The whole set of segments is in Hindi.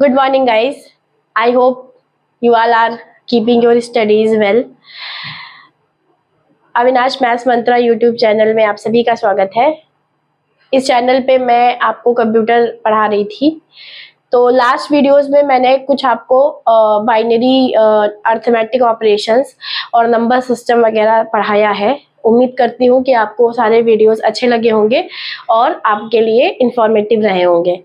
Good morning, guys. I hope you all are keeping your studies well. Avinash maths Mantra YouTube channel में आप सभी का स्वागत है। इस चैनल पे मैं आपको कंप्यूटर पढ़ा रही थी। तो लास्ट वीडियोस में मैंने कुछ आपको बाइनरी अर्थमेटिक ऑपरेशंस और नंबर सिस्टम वगैरह पढ़ाया है। उम्मीद करती हूँ कि आपको सारे वीडियोस अच्छे लगे होंगे और आपके लिए इंफॉर्मेटिव रहे होंगे।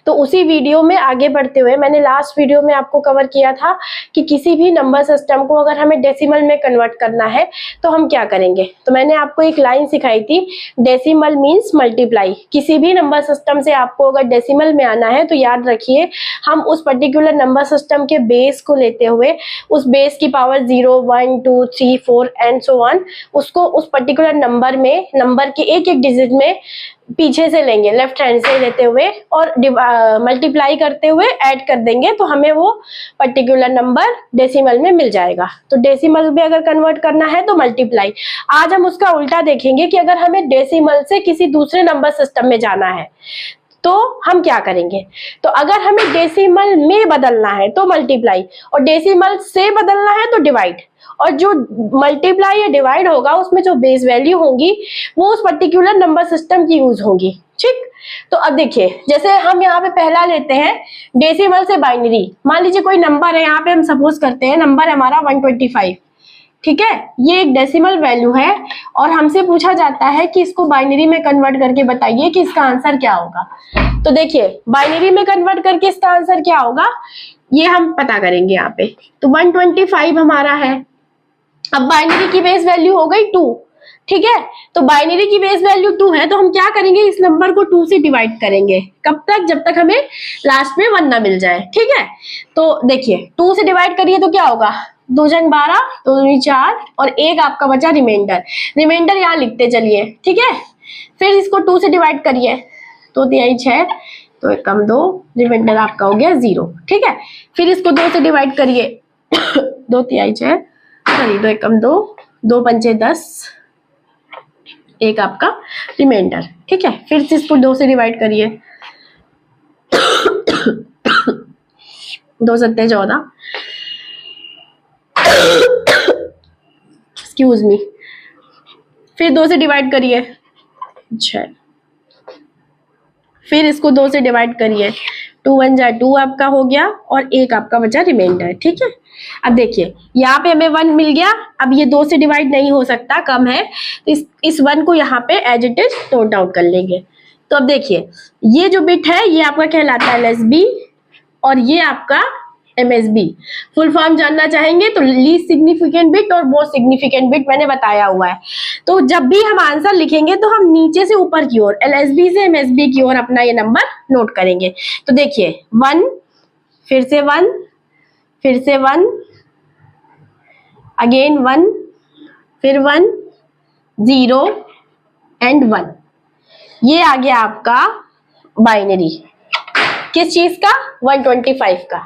तो उसी वीडियो में आगे बढ़ते हुए मैंने लास्ट वीडियो में आपको कवर किया था कि किसी भी नंबर सिस्टम को अगर हमें डेसिमल में कन्वर्ट करना है तो हम क्या करेंगे। तो मैंने आपको एक लाइन सिखाई थी, डेसिमल मीन्स मल्टीप्लाई। किसी भी नंबर सिस्टम से आपको अगर डेसिमल में आना है तो याद रखिए, हम उस पर्टिकुलर नंबर सिस्टम के बेस को लेते हुए उस बेस की पावर 0, 1, 2, 3, 4 एंड सो ऑन, उसको उस पर्टिकुलर नंबर में, नंबर के एक एक डिजिट में पीछे से लेंगे, लेफ्ट हैंड से लेते हुए और मल्टीप्लाई करते हुए ऐड कर देंगे तो हमें वो पर्टिकुलर नंबर डेसिमल में मिल जाएगा। तो डेसिमल में अगर कन्वर्ट करना है तो मल्टीप्लाई। आज हम उसका उल्टा देखेंगे कि अगर हमें डेसिमल से किसी दूसरे नंबर सिस्टम में जाना है तो हम क्या करेंगे। तो अगर हमें डेसिमल में बदलना है तो मल्टीप्लाई, और डेसिमल से बदलना है तो डिवाइड। और जो मल्टीप्लाई या डिवाइड होगा उसमें जो बेस वैल्यू होंगी वो उस पर्टिकुलर नंबर सिस्टम की यूज होंगी। ठीक, तो अब देखिए, जैसे हम यहाँ पे पहला लेते हैं डेसिमल से बाइनरी। मान लीजिए कोई नंबर है, यहाँ पे हम सपोज करते हैं नंबर हमारा 125। ठीक है, ये एक डेसिमल वैल्यू है और हमसे पूछा जाता है कि इसको बाइनरी में कन्वर्ट करके बताइए कि इसका आंसर क्या होगा। तो देखिए, बाइनरी में कन्वर्ट करके इसका आंसर क्या होगा ये हम पता करेंगे यहाँ पे। तो 125 हमारा है। अब बाइनरी की बेस वैल्यू हो गई 2। ठीक है, तो बाइनरी की बेस वैल्यू 2 है तो हम क्या करेंगे, इस नंबर को 2 से डिवाइड करेंगे। कब तक? जब तक हमें लास्ट में 1 ना मिल जाए। ठीक है, तो देखिए 2 से डिवाइड करिए तो क्या होगा, 2 जन 12, 2 दूनी 4 और एक आपका बचा रिमाइंडर। रिमाइंडर यहाँ लिखते चलिए। ठीक है, फिर इसको 2 से डिवाइड करिए, 2 तिहाई 6, तो 1 कम 2, रिमाइंडर आपका हो गया 0। ठीक है, फिर इसको 2 से डिवाइड करिए 2 तिहाई 6, सॉरी 2 1 कम 2, 2 पंचे 10, एक आपका रिमाइंडर। ठीक है, फिर से इसको 2 से डिवाइड करिए 2 सत्ते 14, एक्सक्यूज मी, फिर 2 से डिवाइड करिए 6, फिर इसको 2 से डिवाइड करिए, 2 1 जा 2 आपका हो गया और एक आपका बचा रिमाइंडर। ठीक है, अब देखिए यहाँ पे हमें 1 मिल गया। अब ये 2 से डिवाइड नहीं हो सकता, कम है, तो इस 1 को यहाँ पे as it is note out कर लेंगे। तो अब देखिए, ये जो बिट है ये आपका कहलाता है एलएसबी और ये आपका एमएसबी। फुल फॉर्म जानना चाहेंगे तो लीस्ट सिग्निफिकेंट बिट और मोस्ट सिग्निफिकेंट बिट मैंने बताया हुआ है। तो जब भी हम आंसर लिखेंगे तो हम नीचे से ऊपर की ओर, एलएसबी से एमएसबी की ओर अपना ये नंबर नोट करेंगे। तो देखिए 1, फिर से 1, फिर से 1, अगेन 1, फिर 1, 0 एंड 1। ये आ गया आपका बाइनरी। किस चीज का? 125 का।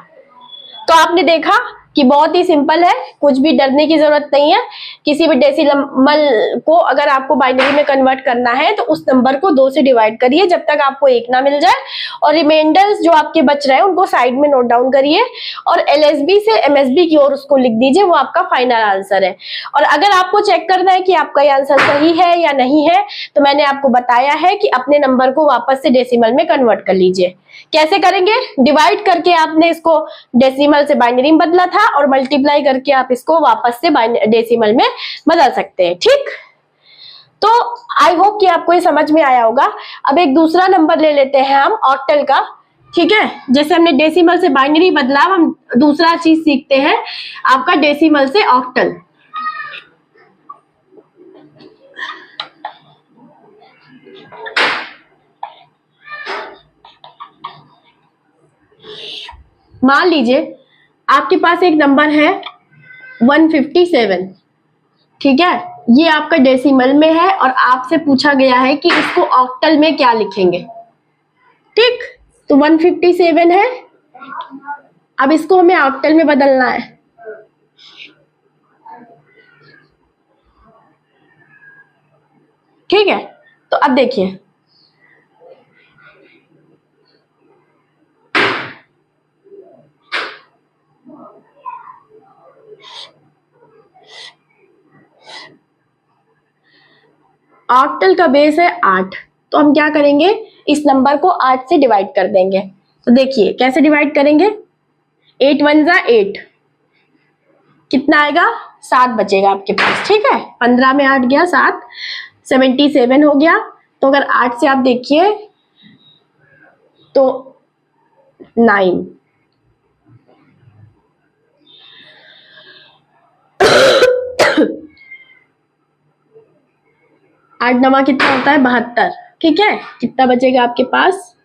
तो आपने देखा कि बहुत ही सिंपल है, कुछ भी डरने की जरूरत नहीं है। किसी भी डेसिमल को अगर आपको बाइनरी में कन्वर्ट करना है तो उस नंबर को 2 से डिवाइड करिए जब तक आपको 1 ना मिल जाए, और रिमाइंडर्स जो आपके बच रहे हैं उनको साइड में नोट डाउन करिए और एलएसबी से एमएसबी की ओर उसको लिख दीजिए, वो आपका फाइनल आंसर है। और अगर आपको चेक करना है कि आपका ये आंसर सही है या नहीं है तो मैंने आपको बताया है कि अपने नंबर को वापस से डेसिमल में कन्वर्ट कर लीजिए। कैसे करेंगे? डिवाइड करके आपने इसको डेसिमल से बाइनरी में बदला था और मल्टीप्लाई करके आप इसको वापस से डेसिमल में बदल सकते हैं। ठीक, तो आई होप कि आपको ये समझ में आया होगा। अब एक दूसरा नंबर ले लेते हैं हम, ऑक्टल का। ठीक है, जैसे हमने डेसिमल से बाइनरी बदला, हम दूसरा चीज सीखते हैं आपका डेसिमल से ऑक्टल। मान लीजिए आपके पास एक नंबर है 157। ठीक है, ये आपका डेसिमल में है और आपसे पूछा गया है कि इसको ऑक्टल में क्या लिखेंगे। ठीक, तो 157 है, अब इसको हमें ऑक्टल में बदलना है। ठीक है, तो अब देखिए ऑक्टल का बेस है 8, तो हम क्या करेंगे, इस नंबर को 8 से डिवाइड कर देंगे। तो देखिए कैसे डिवाइड करेंगे, 8 1 जा 8, कितना आएगा 7 बचेगा आपके पास, ठीक है। 15 में 8 गया 7, 77 हो गया। तो अगर 8 से आप देखिए तो 9, आठ नमा कितना होता है 72, ठीक है। कितना बचेगा आपके पास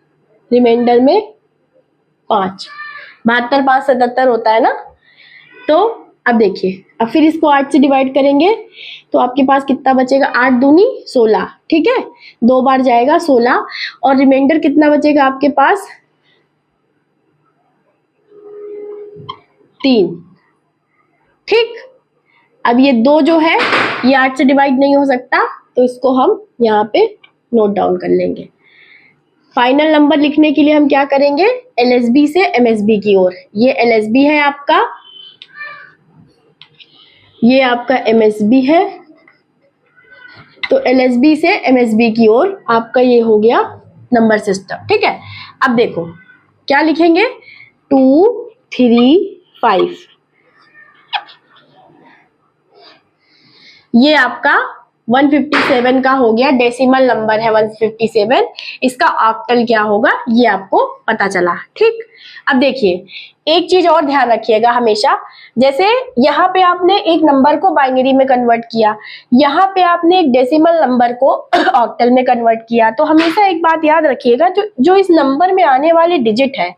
रिमाइंडर में 5, 72 5 77 होता है ना। तो अब देखिए, अब फिर इसको 8 से डिवाइड करेंगे तो आपके पास कितना बचेगा, 8 दूनी 16, ठीक है। 2 बार जाएगा 16 और रिमाइंडर कितना बचेगा आपके पास 3, ठीक। अब ये 2 जो है ये 8 से डिवाइड नहीं हो सकता, तो इसको हम यहाँ पे नोट डाउन कर लेंगे। फाइनल नंबर लिखने के लिए हम क्या करेंगे, एलएसबी से एमएसबी की ओर। ये एलएसबी है आपका, ये आपका एमएसबी है, तो एलएसबी से एमएसबी की ओर आपका ये हो गया नंबर सिस्टम, ठीक है। अब देखो क्या लिखेंगे, 2 3 5, ये आपका 157 का हो गया, डेसिमल नंबर है 157, इसका ऑक्टल क्या होगा ये आपको पता चला, ठीक। अब देखिए एक चीज और ध्यान रखिएगा हमेशा, जैसे यहाँ पे आपने एक नंबर को बाइनरी में कन्वर्ट किया, यहाँ पे आपने एक डेसिमल नंबर को ऑक्टल में कन्वर्ट किया, तो हमेशा एक बात याद रखिएगा, जो इस नंबर में आने वाले डिजिट है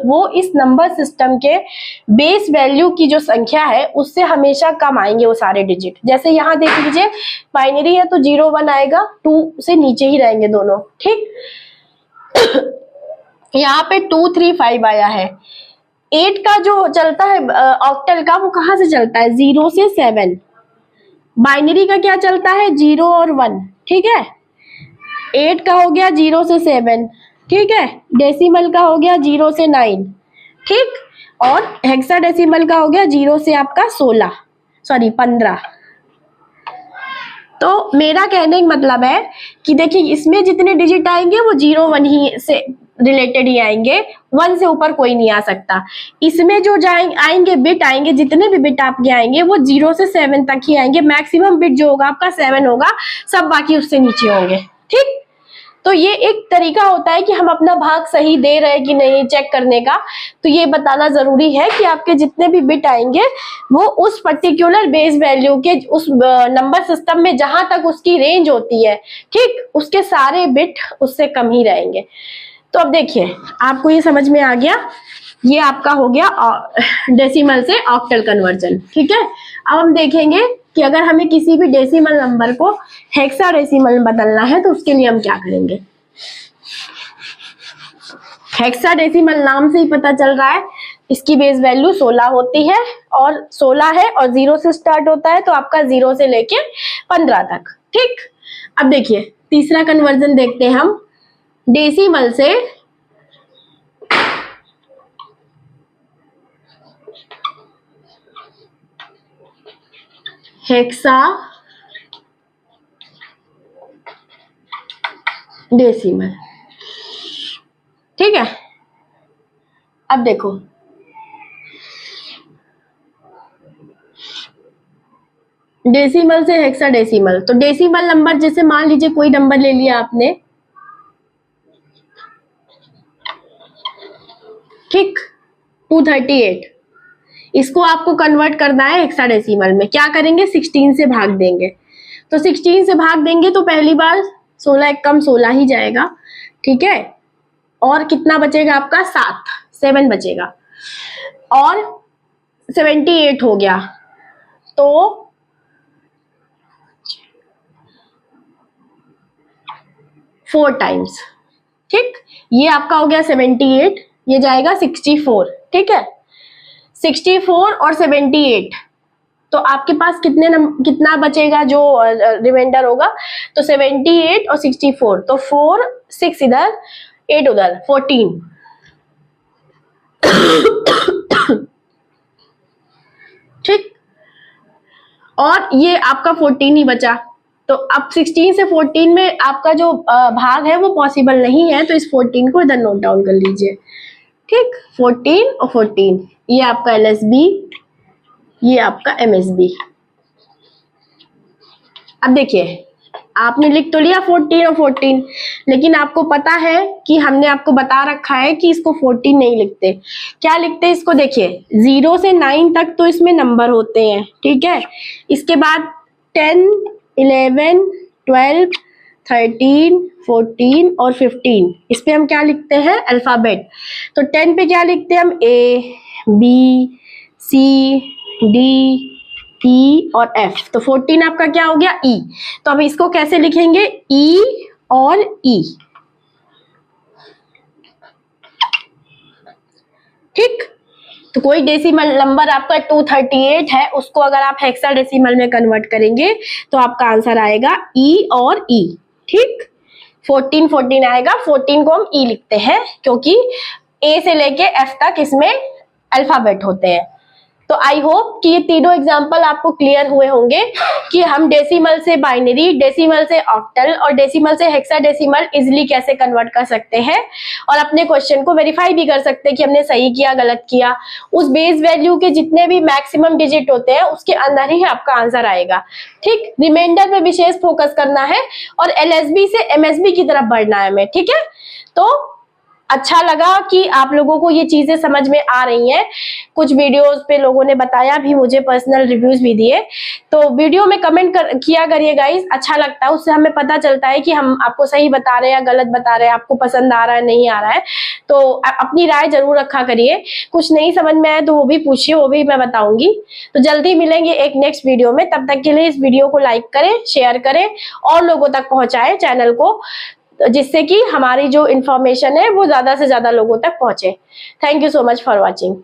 वो इस नंबर सिस्टम के बेस वैल्यू की जो संख्या है उससे हमेशा कम आएंगे वो सारे डिजिट। जैसे यहाँ देख लीजिए बाइनरी है तो 0 1 आएगा, 2 से नीचे ही रहेंगे दोनों, ठीक। यहाँ पे 2 3 5 आया है। 8 का जो चलता है ऑक्टल का, वो कहाँ से चलता है, 0 से 7। बाइनरी का क्या चलता है, 0 और 1, ठीक है। 8 का हो गया 0 से 7, ठीक है। डेसिमल का हो गया 0 से 9, ठीक। और हेक्साडेसिमल का हो गया 0 से आपका 15। तो मेरा कहने का मतलब है कि देखिए इसमें जितने डिजिट आएंगे वो 0 1 ही से रिलेटेड ही आएंगे, 1 से ऊपर कोई नहीं आ सकता। इसमें जो आएंगे बिट आएंगे, जितने भी बिट आपके आएंगे वो 0 से 7 तक ही आएंगे। मैक्सिमम बिट जो होगा आपका 7 होगा, सब बाकी उससे नीचे होंगे, ठीक। तो ये एक तरीका होता है कि हम अपना भाग सही दे रहे हैं कि नहीं चेक करने का। तो ये बताना जरूरी है कि आपके जितने भी बिट आएंगे वो उस पर्टिकुलर बेस वैल्यू के उस नंबर सिस्टम में जहां तक उसकी रेंज होती है, ठीक, उसके सारे बिट उससे कम ही रहेंगे। तो अब देखिए आपको ये समझ में आ गया, ये आपका हो गया डेसिमल से ऑक्टल कन्वर्जन, ठीक है। अब हम देखेंगे कि अगर हमें किसी भी डेसिमल नंबर को हेक्साडेसिमल में बदलना है तो उसके लिए हम क्या करेंगे। हेक्साडेसिमल नाम से ही पता चल रहा है, इसकी बेस वैल्यू 16 होती है और 16 है और 0 से स्टार्ट होता है, तो आपका 0 से लेके 15 तक, ठीक। अब देखिए तीसरा कन्वर्जन देखते हैं हम, डेसिमल से हेक्सा डेसिमल, ठीक है। अब देखो डेसिमल से हेक्साडेसिमल, तो डेसिमल नंबर जैसे मान लीजिए कोई नंबर ले लिया आपने, ठीक, 238, इसको आपको कन्वर्ट करना है हेक्साडेसिमल में। क्या करेंगे, 16 से भाग देंगे। तो 16 से भाग देंगे तो पहली बार 16 एक कम 16 ही जाएगा, ठीक है। और कितना बचेगा आपका 7 बचेगा और 78 हो गया, तो 4 टाइम्स, ठीक। ये आपका हो गया 78, ये जाएगा 64, ठीक है। 64 और 78, तो आपके पास कितना बचेगा जो रिमाइंडर होगा, तो 78 और 64, तो 4 6 इधर 8 उधर 14, ठीक। और ये आपका 14 ही बचा, तो अब 16 से 14 में आपका जो भाग है वो पॉसिबल नहीं है, तो इस 14 को इधर नोट डाउन कर लीजिए। ठीक, 14 और 14, ये आपका LSB, ये आपका MSB। अब देखिए आपने लिख तो लिया 14 और 14, लेकिन आपको पता है कि हमने आपको बता रखा है कि इसको 14 नहीं लिखते। क्या लिखते हैं इसको? देखिए 0 से 9 तक तो इसमें नंबर होते हैं, ठीक है। इसके बाद 10, 11, 12, 13, 14 और 15, इस पे हम क्या लिखते हैं? अल्फाबेट। तो 10 पे क्या लिखते हैं हम? A, B, C, D, E और F। तो 14 आपका क्या हो गया? E। तो अब इसको कैसे लिखेंगे? E और E। ठीक, तो कोई डेसिमल नंबर आपका 238 है, उसको अगर आप हेक्साडेसिमल में कन्वर्ट करेंगे तो आपका आंसर आएगा E और E। ठीक, 14 आएगा। 14 को हम E लिखते हैं क्योंकि A से लेके F तक इसमें अल्फाबेट होते हैं। तो आई होप कि ये तीनों एग्जाम्पल आपको क्लियर हुए होंगे कि हम डेसिमल से बाइनरी, डेसिमल से ऑक्टल और डेसिमल से हेक्साडेसिमल इजिली कैसे कन्वर्ट कर सकते हैं और अपने क्वेश्चन को वेरीफाई भी कर सकते हैं कि हमने सही किया गलत किया। उस बेस वैल्यू के जितने भी मैक्सिमम डिजिट होते हैं उसके अंदर ही आपका आंसर आएगा। ठीक, रिमाइंडर पे विशेष फोकस करना है और LSB से MSB की तरफ बढ़ना है हमें। ठीक है, तो अच्छा लगा कि आप लोगों को ये चीजें समझ में आ रही हैं। कुछ वीडियोस पे लोगों ने बताया भी, मुझे पर्सनल रिव्यूज भी दिए, तो वीडियो में कमेंट किया करिए गाइस, अच्छा लगता है। उससे हमें पता चलता है कि हम आपको सही बता रहे हैं या गलत बता रहे हैं, आपको पसंद आ रहा है नहीं आ रहा है। तो अपनी राय जरूर रखा करिए। कुछ नहीं समझ में आए तो वो भी पूछिए, वो भी मैं बताऊंगी। तो जल्दी मिलेंगे एक नेक्स्ट वीडियो में। तब तक के लिए इस वीडियो को लाइक करें, शेयर करें और लोगों तक पहुंचाएं चैनल को, जिससे कि हमारी जो इन्फॉर्मेशन है वो ज्यादा से ज्यादा लोगों तक पहुंचे। Thank you so much for watching.